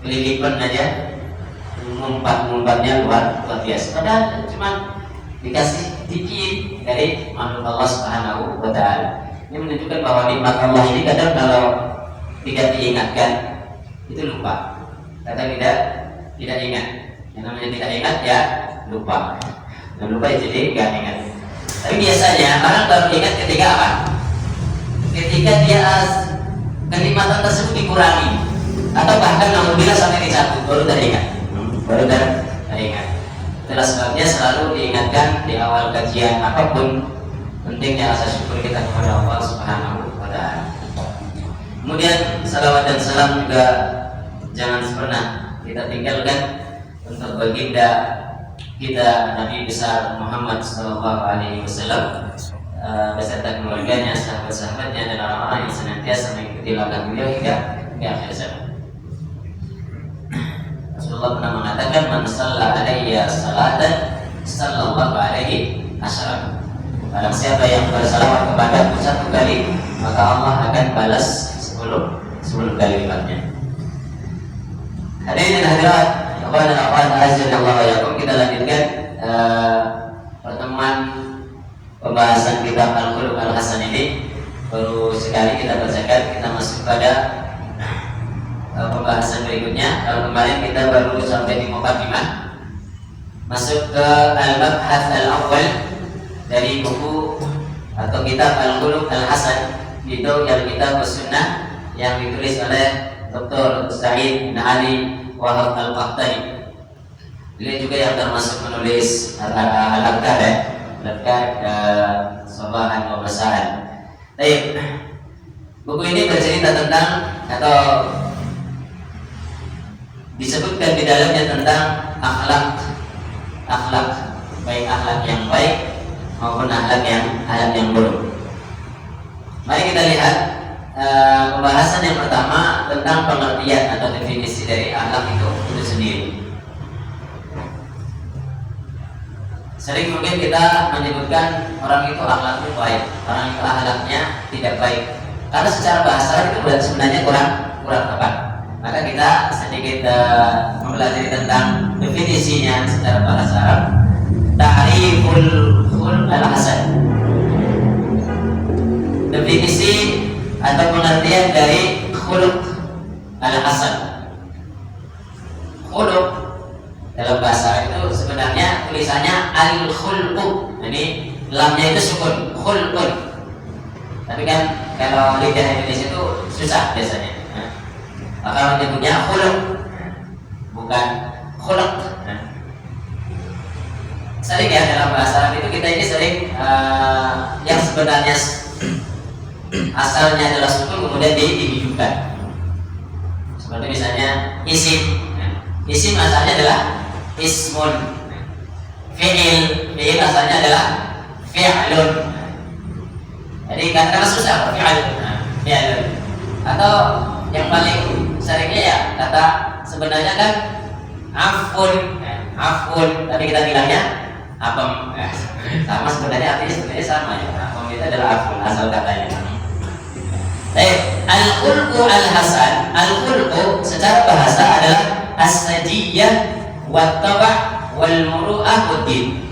kelilipan aja, ngumpat-ngumpatnya luar biasa. Padahal cuma dikasih dikit dari makhluk Allah Subhanahu wa Ta'ala. Ini menunjukkan bahwa nikmat Allah ini kadang kalau tidak diingatkan itu lupa. Kadang tidak ingat. Yang namanya tidak ingat ya lupa. Dan lupa jadi nggak ingat. Tapi biasanya orang baru ingat ketika apa? Ketika dia kenikmatan tersebut dikurangi, atau bahkan alhamdulillah sampai dicabut, baru teringat. Itulah sebabnya selalu diingatkan di awal kajian apapun, pentingnya rasa syukur kita kepada Allah Subhanahu wa Ta'ala. Kemudian salawat dan salam juga jangan pernah kita tinggalkan untuk baginda kita Nabi besar Muhammad sallallahu alaihi wasallam beserta keluarganya, sahabat-sahabatnya, dan orang-orang yang senantiasa mengikuti langkah beliau hingga akhir zaman. Rasulullah pernah mengatakan, man shalla alayya salatan sallallahu alaihi asyara. Barang siapa yang bersalawat kepadaku satu kali, maka Allah akan balas 10 kali lipatnya. Hadirin dan hadirat, kita lanjutkan pertemuan pembahasan kitab Al-Khuluq Al-Hasan ini. Baru sekali kita bacakan, kita masuk pada pembahasan berikutnya. Kalau kemarin kita baru sampai di muqaddimah, masuk ke al-mabhath al-awwal dari buku atau kitab Al-Khuluq Al-Hasan, itu yang kitab Sunnah yang ditulis oleh Dr. Sa'id bin Ali Wahab Al-Qahtani. Beliau juga yang termasuk menulis Al-Adkar ya, Al-Adkar Sabahan wa Masaan. Baik, buku ini bercerita tentang atau disebutkan di dalamnya tentang akhlak, baik akhlak yang baik maupun akhlak yang buruk. Mari kita lihat pembahasan yang pertama tentang pengertian atau definisi dari akhlak itu sendiri. Sering mungkin kita menyebutkan orang itu akhlaknya baik, orang itu akhlaknya tidak baik, karena secara bahasa itu sebenarnya kurang tepat. Maka kita sedikit mempelajari tentang definisinya secara bahasa Arab. Ta'riful khuluq al-hasan. Definisi atau pengertian dari khuluq al-hasan. Khuluq dalam bahasa itu sebenarnya tulisannya al-khulqu. Ini lamnya itu sukun, khulqun. Tapi kan kalau lidah Indonesia itu susah biasanya. Maka menyebutnya khuluq, bukan khuluq. Sering ya dalam bahasa Arab itu kita ini sering yang sebenarnya asalnya adalah sukun kemudian dihidupkan. Seperti misalnya isim. Isim asalnya adalah ismun. Fi'il asalnya adalah fi'lun. Jadi karena susah fi'lun. Atau yang paling seringnya ya kata sebenarnya kan afun, tapi kita bilangnya apem. Sama sebenarnya artinya sama ya. Apem itu adalah afun asal katanya. Al-khulqu al-hasan, al-khulqu secara bahasa adalah as-sajiyah wat-taba' wal-muru'ah wad-din.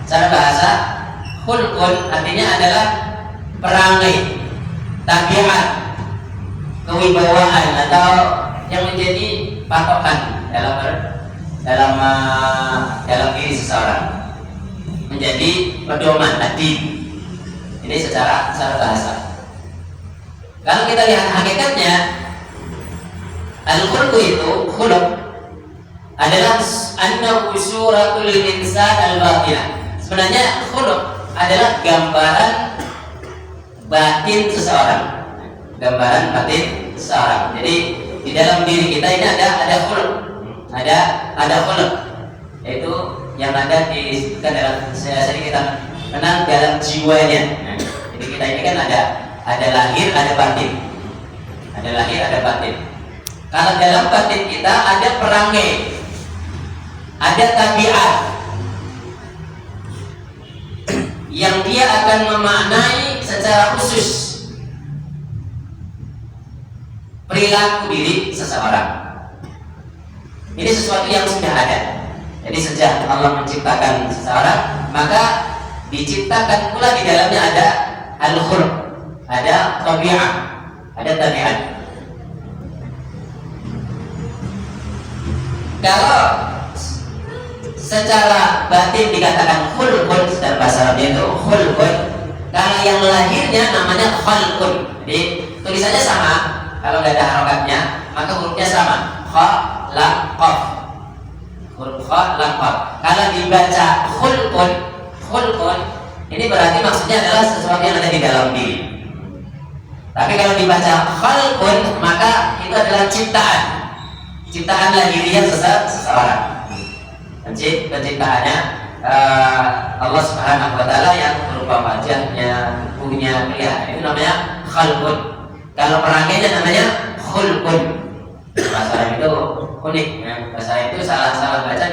Secara bahasa khulqun artinya adalah perangai, tabiat, kewibawaan atau yang menjadi patokan dalam diri seseorang, menjadi pedoman adil. Ini secara bahasa. Kalau kita lihat hakikatnya, al-khuluq itu khuluq adalah annahu suratul insan al-batinah. Sebenarnya khuluq adalah gambaran batin seseorang. Gambaran batin seseorang. Jadi di dalam diri kita ini ada khuluq. Ada khuluq. Yaitu yang ada disebutkan dalam sering kita kenal dalam jiwanya. Jadi kita ini kan ada lahir, ada batin. Ada lahir, ada batin. Kalau dalam batin kita ada perangai, ada tabiat yang dia akan memaknai secara khusus perilaku diri seseorang. Ini sesuatu yang sudah ada. Jadi sejak Allah menciptakan seseorang, maka diciptakan pula di dalamnya ada al-khuluq, ada tabiat, ada tabiat. Kalau secara batin dikatakan khulqun, secara bahasa Arabnya itu khulqun. Kalau yang lahirnya namanya khalqun. Jadi tulisannya sama, kalau nggak ada harokatnya maka hurufnya sama. Kha, lam, qaf. Huruf kha, lam, qaf. Kalau dibaca khulqun, khulqun ini berarti maksudnya adalah sesuatu yang ada di dalam diri. Tapi kalau dibaca khalqun maka itu adalah ciptaan. Ciptaan lahiriah seseorang. Penciptaannya Allah Subhanahu wa taala yang berupa wajahnya, tubuhnya, kelihatan. Itu namanya khalqun. Kalau perangainya namanya khulqun. Bahasa Arab itu unik, ya. Bahasa Arab itu salah baca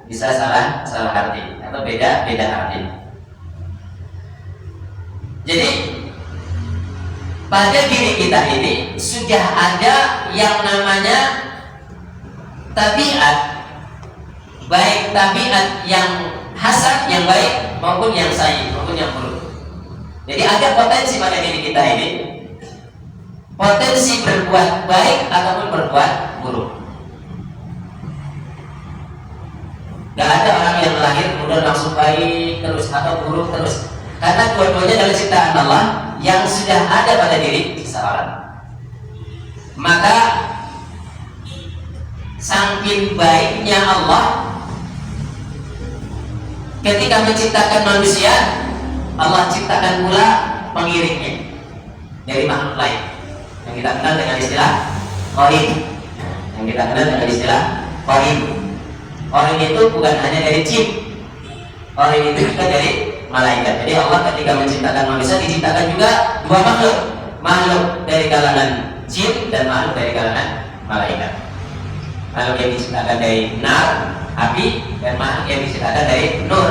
bisa salah arti atau beda arti. Jadi pada diri kita ini sudah ada yang namanya tabiat, baik tabiat yang hasan, yang baik maupun yang sayyi, maupun yang buruk. Jadi ada potensi pada diri kita ini, potensi berbuat baik ataupun berbuat buruk. Gak ada orang yang lahir kemudian langsung baik terus atau buruk terus, karena dua-duanya adalah ciptaan Allah yang sudah ada pada diri seseorang. Maka saking baiknya Allah ketika menciptakan manusia, Allah ciptakan pula pengiringnya dari makhluk lain yang kita kenal dengan istilah qarin. Yang kita kenal dengan istilah qarin. Qarin itu bukan hanya dari jin, qarin itu juga dari malaikat. Jadi Allah ketika menciptakan manusia diciptakan juga dua makhluk dari kalangan jin dan makhluk dari kalangan malaikat. Makhluk yang diciptakan dari nar, api, dan makhluk yang diciptakan dari nur,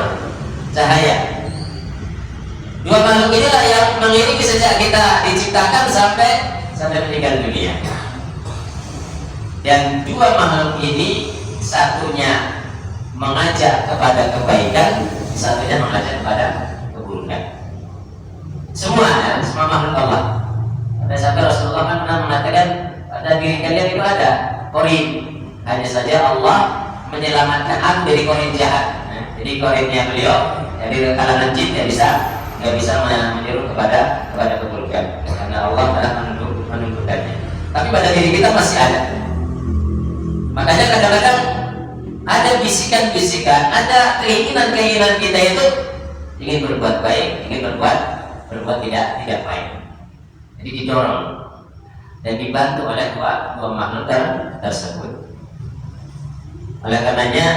cahaya. Dua makhluk inilah yang mengiringi sejak kita diciptakan sampai meninggal dunia. Dan dua makhluk ini satunya mengajak kepada kebaikan, satunya mengajak kepada keburukan. Semua makhluk Allah. Pada sampai Rasulullah kan pernah mengatakan pada diri kalian itu ada qarin. Hanya saja Allah menyelamatkan aku dari qarin jahat. Jadi qarinnya beliau dari kalangan jin nggak bisa menyuruh kepada keburukan, karena Allah telah menentukannya. Tapi pada diri kita masih ada. Makanya kadang-kadang ada bisikan-bisikan, ada keinginan kita itu ingin berbuat baik, ingin berbuat tidak baik. Jadi didorong dan dibantu oleh dua makhluk tersebut. Oleh karenanya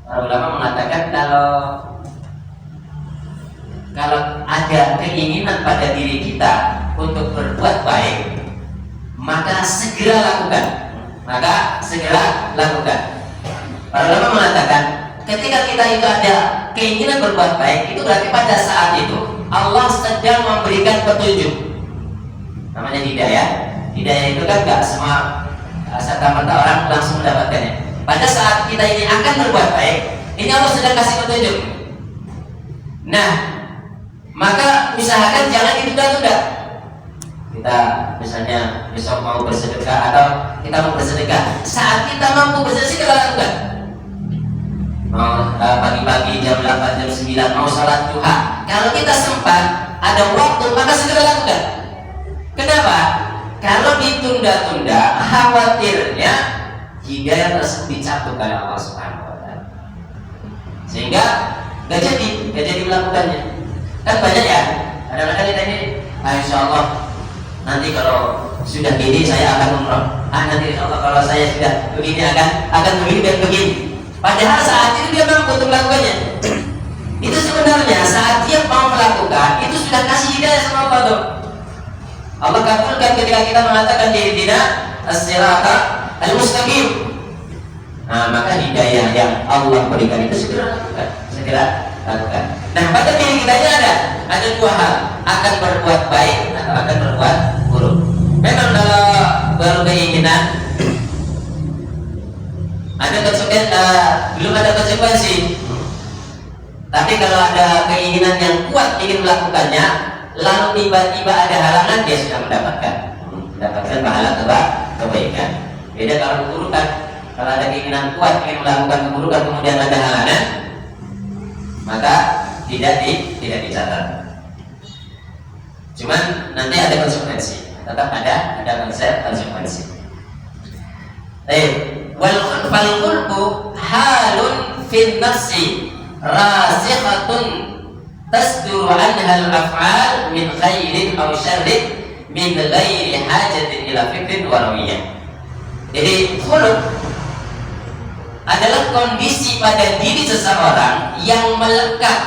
para ulama mengatakan kalau ada keinginan pada diri kita untuk berbuat baik, maka segera lakukan. Para ulama mengatakan ketika kita itu ada keinginan berbuat baik, itu berarti pada saat itu Allah sedang memberikan petunjuk. Namanya hidayah. Hidayah itu kan gak semua serta-merta orang langsung mendapatkannya. Pada saat kita ini akan berbuat baik, ini Allah sedang kasih petunjuk. Nah, maka usahakan jangan ditunda-tunda. Kita misalnya besok mau bersedekah atau kita mau bersedekah, saat kita mampu bersedekah segera lakukan. Mau pagi-pagi jam 8, jam 9 mau salat duha, kalau kita sempat ada waktu maka segera lakukan. Kenapa? Kalau ditunda-tunda, khawatirnya hidayah tersebut dicabut oleh Allah Subhanahu wa taala. Sehingga gak jadi melakukannya. Kan banyak ya, kadang-kadang kita ini, insya Allah nanti kalau sudah gini saya akan umrah. Nanti insya Allah kalau saya sudah begini akan begini dan begini. Padahal saat itu dia mampu untuk melakukannya. Itu sebenarnya saat dia mau melakukan itu sudah kasih hidayah sama Allah tuh. Allah kabulkan ketika kita mengatakan ihdina as-sirata al-mustaqim. Nah, maka hidayah yang Allah berikan itu segera lakukan. Nah, pada diri kita ini ada dua hal, akan berbuat baik atau akan berbuat buruk. Memang kalau berkeinginan belum ada konsekuensi. Tapi kalau ada keinginan yang kuat ingin melakukannya, lalu tiba-tiba ada halangan, dia sudah mendapatkan pahala kebaikan. Beda kalau keburukan. Kalau ada keinginan kuat ingin melakukan keburukan kemudian ada halangan, maka tidak dicatat. Cuman nanti ada konsekuensi, tetap ada konsekuensi. Wal khulqu halun fin nafsi rasikhatun tasduru anha al-af'al min khairin aw syarrin min ghairi hajatin ila fikrin wa rawiyah. Jadi khuluq adalah kondisi pada diri seseorang yang melekat,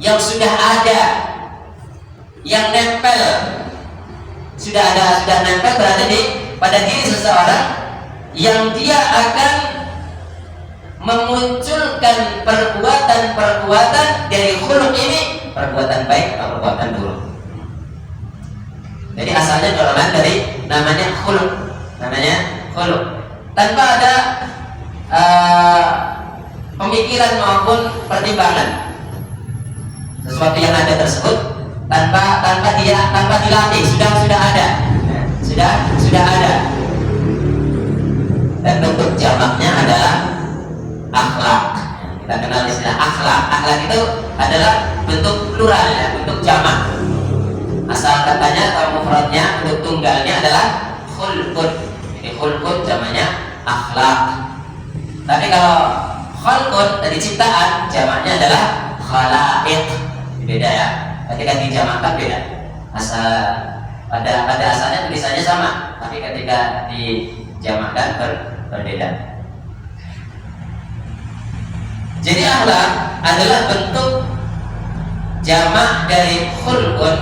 yang sudah ada, yang nempel, sudah nempel berada pada diri seseorang, yang dia akan memunculkan perbuatan-perbuatan dari khuluq ini, perbuatan baik atau perbuatan buruk. Jadi asalnya dorongan dari namanya khuluq, tanpa ada pemikiran maupun pertimbangan. Sesuatu yang ada tersebut tanpa dilatih, sudah ada. Dan bentuk jamaknya adalah akhlak. Kita kenal istilah akhlak. Akhlak itu adalah bentuk plural, ya, bentuk jamak. Asal katanya atau mufradnya, bentuk tunggalnya adalah khulqun. Jadi khulqun jamaknya akhlak. Tapi kalau khalqun dari ciptaan, jamaknya adalah khalaiq. Beda ya. Ketika dijamakkan beda. Pada asalnya tulisannya sama, tapi ketika dijamakkan berbeda. Jadi akhlak adalah bentuk jamak dari khulqun,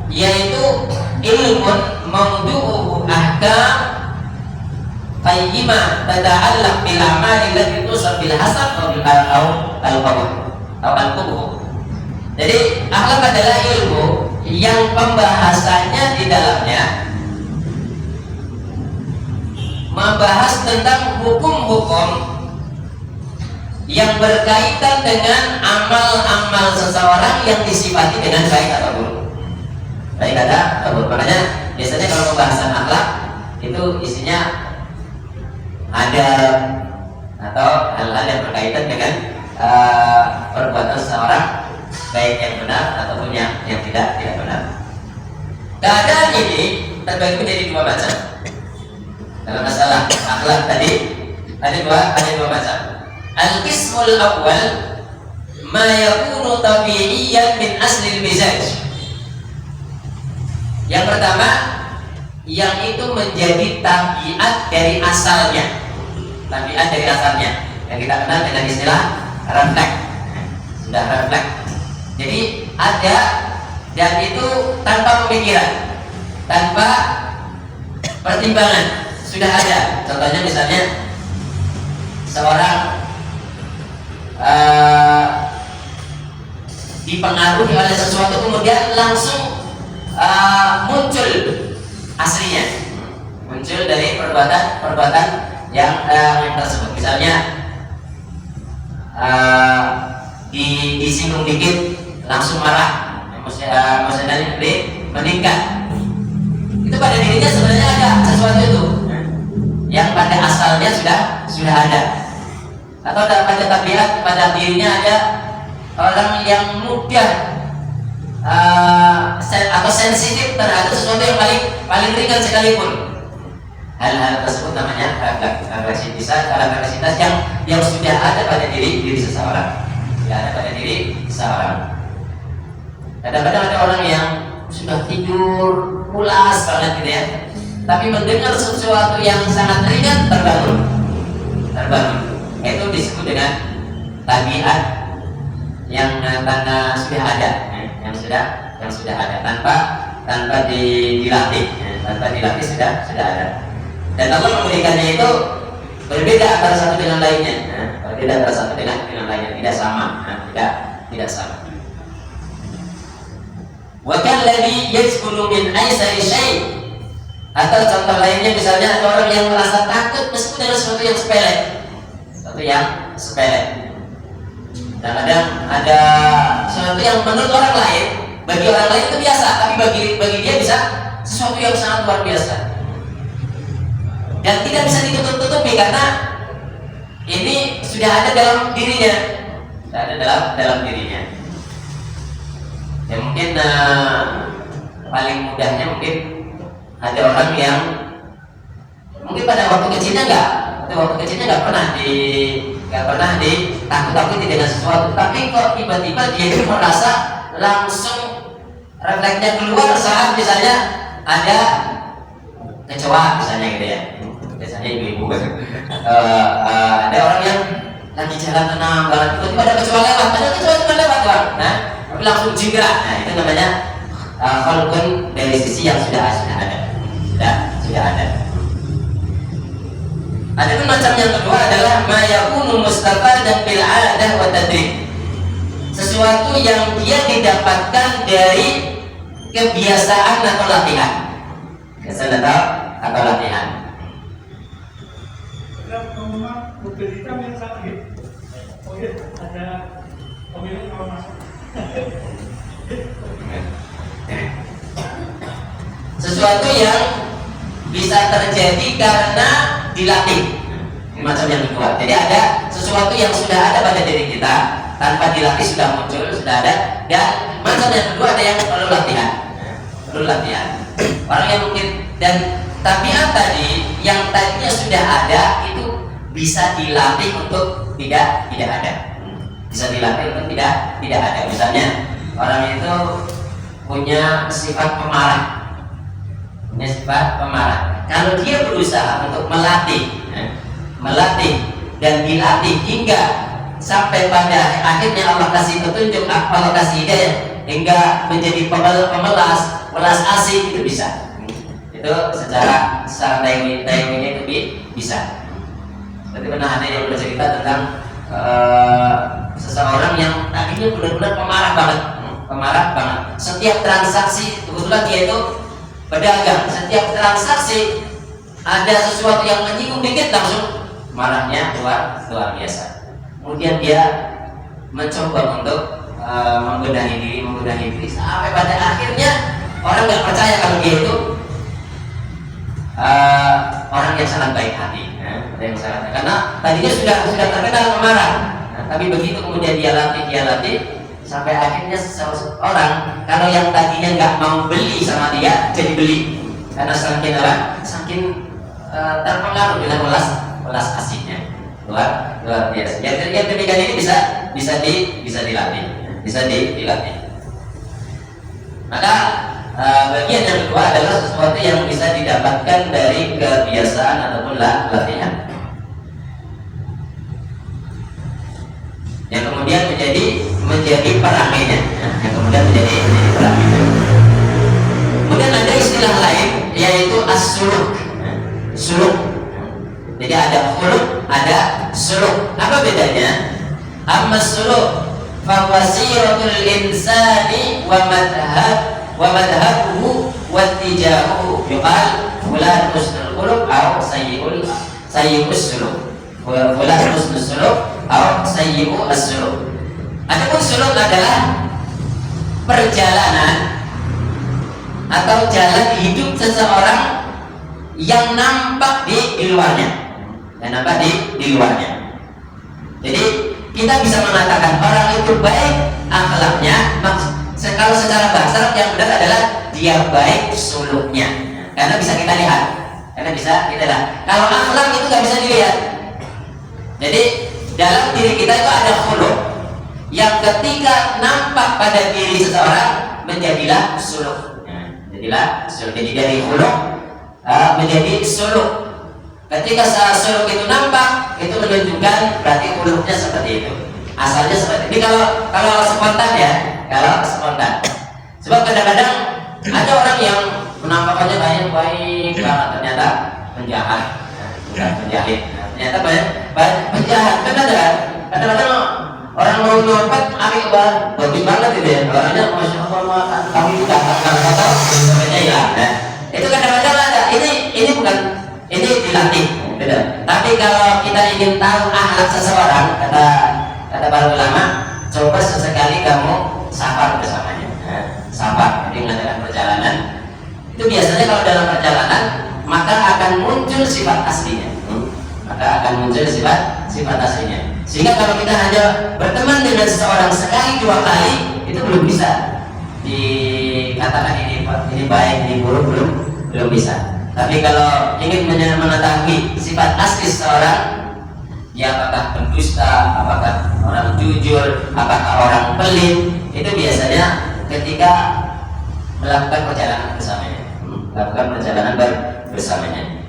yaitu ilmun mawdu'uhu ahkam qayyimah tata'allaq bil a'mali allati tusab bil hasab atau al-qabul. Jadi akhlak adalah ilmu yang pembahasannya di dalamnya membahas tentang hukum-hukum yang berkaitan dengan amal-amal seseorang yang disifati dengan baik atau buruk. Baik atau buruk. Makanya biasanya kalau pembahasan akhlak itu isinya ada atau hal-hal yang berkaitan dengan perbuatan seseorang, baik yang benar ataupun yang tidak benar. Keadaan ini terbagi menjadi dua macam. Dalam masalah akhlak tadi ada dua macam. Al-qismul awal ma yakunu tabi'iyan min asli al-mizaj. Yang pertama, yang itu menjadi tabiat dari asalnya. Tabiat dari asalnya yang kita kenal dengan istilah refleks. Sudah refleks. Jadi ada, dan itu tanpa pemikiran, tanpa pertimbangan, sudah ada. Contohnya misalnya seorang dipengaruhi oleh sesuatu kemudian langsung muncul aslinya, muncul dari perbuatan yang tersebut. Misalnya disinggung dikit langsung marah, emosionalnya meningkat. Itu pada dirinya sebenarnya ada sesuatu itu yang pada asalnya sudah ada. Atau pada tabiat pada dirinya ada orang yang mudah atau sensitif terhadap sesuatu yang paling ringan sekalipun. Hal-hal tersebut namanya karakteristitas yang sudah ada pada diri seseorang. Sudah ada pada diri seseorang. Kadang-kadang ada orang yang sudah tidur pulas banget gitu ya, tapi mendengar sesuatu yang sangat ringan terbangun. Itu disebut dengan tabiat yang sudah ada, yang sudah ada tanpa dilatih, sudah ada. Dan Allah memberikannya itu berbeda antara satu dengan lainnya, berbeda antara satu dengan lainnya, tidak sama, tidak sama. Wa kalladhi yajbulu min aysari syai'. Atau contoh lainnya misalnya ada orang yang merasa takut meskipun dengan sesuatu yang sepele. yang sepele. Kadang-kadang ada sesuatu yang menurut orang lain, bagi orang lain itu biasa, tapi bagi dia bisa sesuatu yang sangat luar biasa dan tidak bisa ditutup-tutupi karena ini sudah ada dalam dirinya, sudah ada dalam dirinya. Ya mungkin paling mudahnya mungkin ada orang yang mungkin pada waktu kecilnya nggak pernah ditakut-takuti dengan sesuatu, tapi kok tiba-tiba dia itu merasa langsung refleksnya keluar saat misalnya ada kecoa misalnya gitu ya, biasanya ibu-ibu ada orang yang lagi jalan tenang banget, tiba-tiba ada kecoa lewat, nah tapi langsung jingkrak. Nah itu namanya khalqun dari sisi yang sudah ada. Adapun macam yang kedua adalah ma yakunu mustafadan bil 'adah wa tadrib. Sesuatu yang dia didapatkan dari kebiasaan atau latihan. Kebiasaan atau latihan. Mobil hitam yang sakit. Oh iya, ada pemilik kalau masuk. Sesuatu yang bisa terjadi karena dilatih. Ini macam yang kedua. Jadi ada sesuatu yang sudah ada pada diri kita, tanpa dilatih sudah muncul, sudah ada. Dan macam yang kedua ada yang perlu latihan. Orang yang mungkin dan tabiat tadi yang tadinya sudah ada itu bisa dilatih untuk tidak ada. Bisa dilatih untuk tidak ada. Misalnya orang itu punya sifat pemarah. Kalau dia berusaha untuk melatih dan dilatih hingga sampai pada akhirnya Allah kasih petunjuk, Allah kasih hidayah hingga menjadi welas asih, itu bisa. Itu secara tayyibnya itu bisa. Seperti pernah ada yang bercerita tentang seseorang yang tadinya benar-benar pemarah banget. Setiap transaksi, kebetulan dia itu pedagang, setiap transaksi ada sesuatu yang menyinggung dikit langsung marahnya luar biasa. Kemudian dia mencoba untuk membenahi diri sampai pada akhirnya orang nggak percaya kalau dia itu orang yang sangat baik hati, karena tadinya sudah terkenal pemarah. Nah, tapi begitu kemudian dia latih sampai akhirnya seseorang kalau yang tadinya nggak mau beli sama dia jadi beli karena saking terpengaruh dengan welas asihnya luar biasa. Yang demikian ini bisa dilatih. Maka bagian yang kedua adalah sesuatu yang bisa didapatkan dari kebiasaan ataupun latihan, yang kemudian menjadi peranginya. Kemudian ada istilah lain yaitu as-suluk. Jadi ada khuluq, ada suluk. Apa bedanya? Amma suluk fa wasiratul insani wa madhabuhu wa tijahuhu. Yuqal fulan husnul khuluq aw sayyi'us suluk. Fulan husnul suluk aw sayyi'us suluk. Adapun suluk adalah perjalanan atau jalan hidup seseorang yang nampak di luarnya. Jadi kita bisa mengatakan orang itu baik akhlaknya. Kalau secara bahasa yang benar adalah dia baik suluknya, karena bisa kita lihat. Kalau akhlak itu nggak bisa dilihat. Jadi dalam diri kita itu ada khuluq yang ketika nampak pada diri seseorang menjadilah suluk. Jadi dari khuluq menjadi suluk. Ketika suluk itu nampak, itu menunjukkan berarti khuluqnya seperti itu. Asalnya seperti ini. Kalau spontan ya, Sebab kadang-kadang ada orang yang penampakannya kayak baik banget, ternyata penjahat, bukan penjahit. Ternyata banyak penjahat. Kadang-kadang orang mau nyopet, bagus banget gitu ya. Orangnya masya Allah, kami sudah kata sebenarnya ya. Itu kadang-kadang ada. Ini bukan. Ini dilatih, beda. Tapi Tapi kalau kita ingin tahu akhlak seseorang, kata para ulama, coba sesekali kamu safar bersamanya. Safar, jadi mengadakan perjalanan. Itu biasanya kalau dalam perjalanan maka akan muncul sifat aslinya. Maka akan muncul sifat aslinya. Sehingga kalau kita hanya berteman dengan seseorang sekali dua kali, itu belum bisa dikatakan ini baik, ini buruk, belum bisa. Tapi kalau ingin mengetahui sifat asli seseorang, ya apakah pendusta, apakah orang jujur, apakah orang pelit, itu biasanya ketika melakukan perjalanan bersamanya.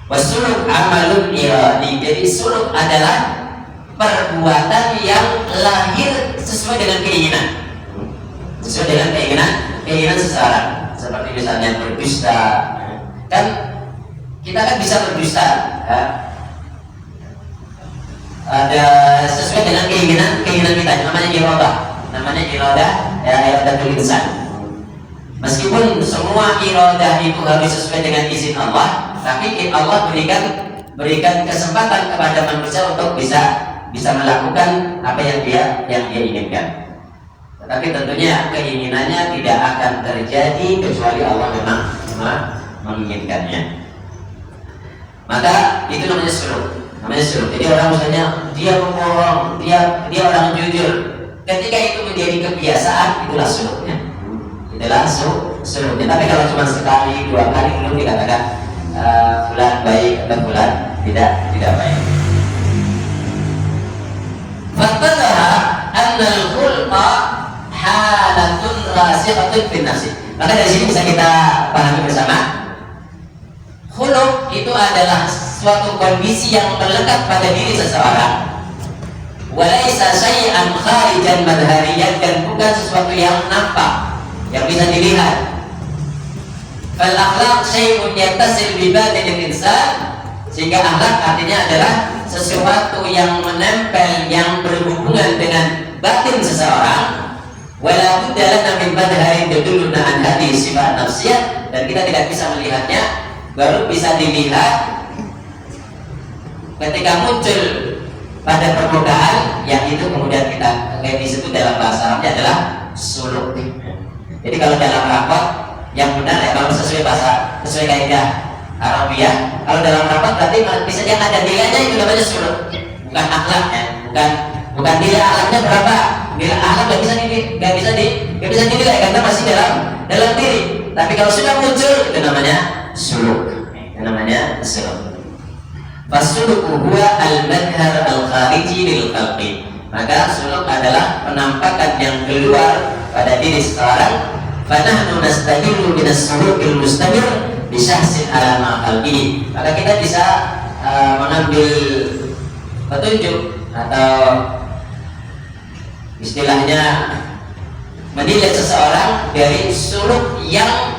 Wasuluk amalun iradi. Jadi suluk adalah perbuatan yang lahir sesuai dengan keinginan, keinginan seseorang. Seperti misalnya berdusta, kan kita kan bisa berdusta, ya. Ada sesuai dengan keinginan kita, namanya iradah ya, iradatul insan. Meskipun semua iradah itu harus sesuai dengan izin Allah, tapi Allah berikan kesempatan kepada manusia untuk bisa melakukan apa yang dia inginkan. Tetapi tentunya keinginannya tidak akan terjadi kecuali Allah memang menginginkannya. Maka itu namanya suluk. Jadi orang misalnya dia membohong, dia orang jujur. Ketika itu menjadi kebiasaan, itulah suluknya. Tapi kalau cuma sekali, dua kali belum dikatakan fulan baik atau fulan tidak baik. Fattadaha annal khulqa halatun rasikhatun fin nafsi. Maka dari sini bisa kita pahami bersama, khuluq itu adalah suatu kondisi yang melekat pada diri seseorang. Walaisa syai'an kharijan madhariyan, dan bukan sesuatu yang nampak, yang bisa dilihat. Fal akhlaq syai'un yattasil bi batinil insan, sehingga akhlak artinya adalah sesuatu yang menempel, yang berhubungan dengan batin seseorang. Wala budda lana min madharin yaduluna an hadhihi sifat nafsiyah, dan kita tidak bisa melihatnya, baru bisa dilihat ketika muncul pada permukaan, yang itu kemudian kita disebut dalam bahasa Arabnya adalah suluk. Jadi kalau dalam rapat yang benar ya, kalau sesuai kaidah Arabiah, kalau dalam rapat berarti bisa yang ada nilainya itu namanya suluk, bukan akhlaknya, bukan nilai akhlaknya berapa. Nilai akhlak nggak bisa dinilai karena masih dalam diri. Tapi kalau sudah muncul, itu namanya suluk. Fasuluku huwa al-madhar al-khariji lil khalqi. Maka suluk adalah penampakan yang keluar pada diri seseorang. Fanahnu nastahilu minas sulukil mustamir bi syahsin ala ma qalbihi. Maka kita bisa mengambil petunjuk atau istilahnya menilai seseorang dari suluk yang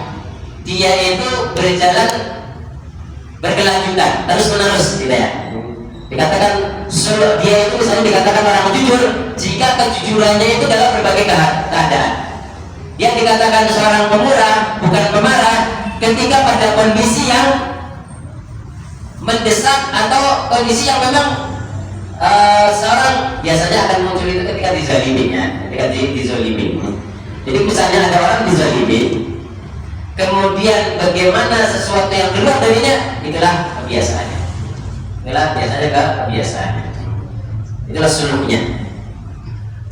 dia itu berjalan berkelanjutan terus menerus, gitu ya. Dikatakan suluk dia itu misalnya dikatakan orang jujur jika kejujurannya itu dalam berbagai keadaan. Dia dikatakan seorang pemurah, bukan pemarah, ketika pada kondisi yang mendesak atau kondisi yang memang seorang biasanya akan muncul itu ketika dizalimi. Jadi misalnya ada orang dizalimi, kemudian bagaimana sesuatu yang keluar darinya, itulah kebiasaannya. Itulah suluknya.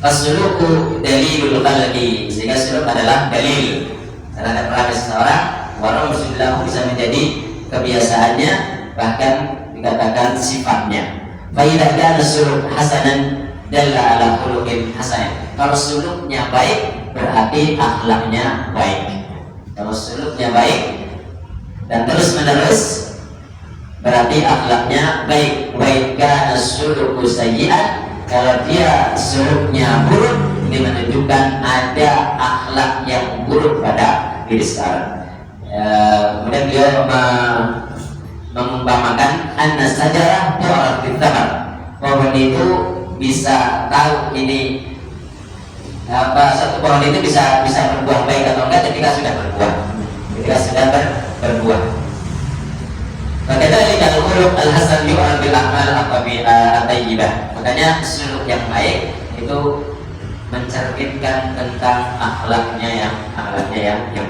As-suluku dalilul khalqi, sehingga suluk adalah dalil terhadap perangai seseorang. Orang bersuluk bisa menjadi kebiasaannya, bahkan dikatakan sifatnya. Faidah kana suluk hasanan dalla ala khuluqin hasan. Kalau suluknya baik, berarti akhlaknya baik. Kalau suluknya baik dan terus menerus, berarti akhlaknya baik. Baik kana suluku sayyi'an, kalau dia suluknya buruk, ini menunjukkan ada akhlak yang buruk pada diri seseorang. Kemudian beliau mengumpamakan anna sajarah tu'raf bit-thamar. Pohon itu bisa tahu ini satu pohon itu bisa berbuah baik atau enggak ketika sudah berbuah. Bagaimana kalau khuluq al-hasan yu'raf bil amal at-thayyibah. Makanya suluk yang baik itu mencerminkan tentang akhlaknya yang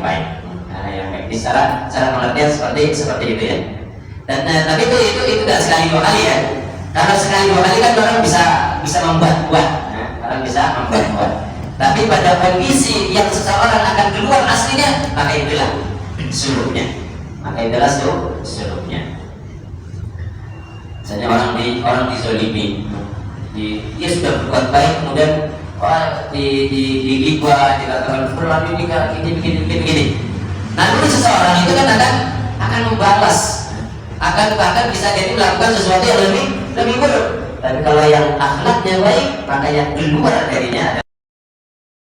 baik. Nah, yang baik. Ini cara pengertian seperti itu ya. Dan tapi itu tidak sekali dua kali ya. Kalau sekali dua kali kan orang bisa membuat-buat, orang bisa membuat-buat. Tapi pada kondisi yang seseorang akan keluar aslinya, maka itulah suluknya. Misalnya orang dizolimi, dia sudah berbuat baik, kemudian digibah, dikatakan fulan ini begini. Nah, dulu seseorang itu kan akan membalas, bahkan bisa jadi melakukan sesuatu yang lebih buruk. Tapi kalau yang akhlaknya baik, maka yang keluar darinya